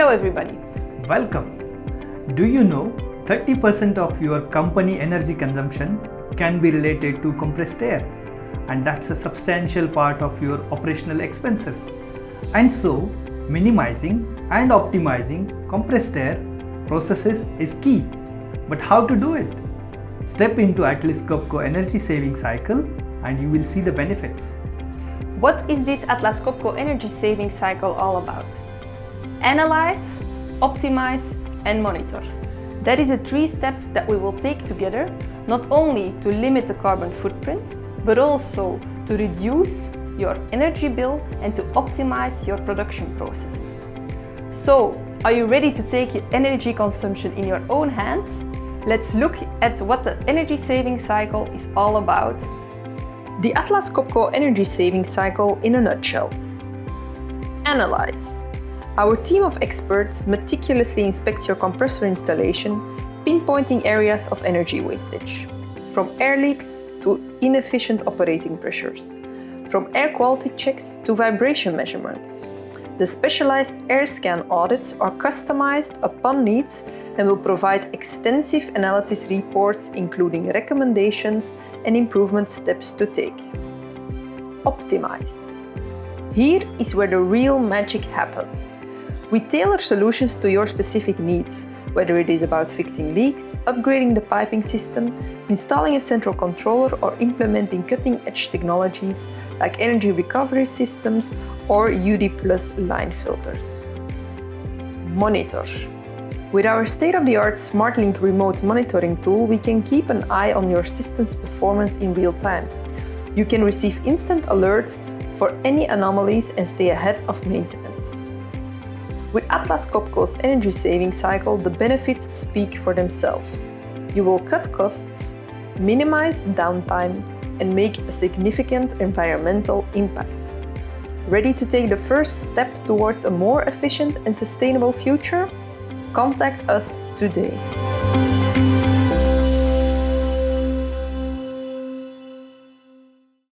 Hello everybody. Welcome. Do you know 30% of your company energy consumption can be related to compressed air, and that's a substantial part of your operational expenses. And so, minimizing and optimizing compressed air processes is key. But how to do it? Step into Atlas Copco energy saving cycle and you will see the benefits. What is this Atlas Copco energy saving cycle all about? Analyze, optimize and monitor. That is the 3 steps that we will take together, not only to limit the carbon footprint, but also to reduce your energy bill and to optimize your production processes. So, are you ready to take your energy consumption in your own hands? Let's look at what the energy saving cycle is all about. The Atlas Copco energy saving cycle in a nutshell. Analyze. Our team of experts meticulously inspects your compressor installation, pinpointing areas of energy wastage, from air leaks to inefficient operating pressures, from air quality checks to vibration measurements. The specialized air scan audits are customized upon needs and will provide extensive analysis reports, including recommendations and improvement steps to take. Optimize. Here is where the real magic happens. We tailor solutions to your specific needs, whether it is about fixing leaks, upgrading the piping system, installing a central controller, or implementing cutting-edge technologies like energy recovery systems or UD+ line filters. Monitor. With our state-of-the-art SmartLink remote monitoring tool, we can keep an eye on your system's performance in real time. You can receive instant alerts for any anomalies and stay ahead of maintenance. With Atlas Copco's energy saving cycle, the benefits speak for themselves. You will cut costs, minimize downtime, and make a significant environmental impact. Ready to take the first step towards a more efficient and sustainable future? Contact us today.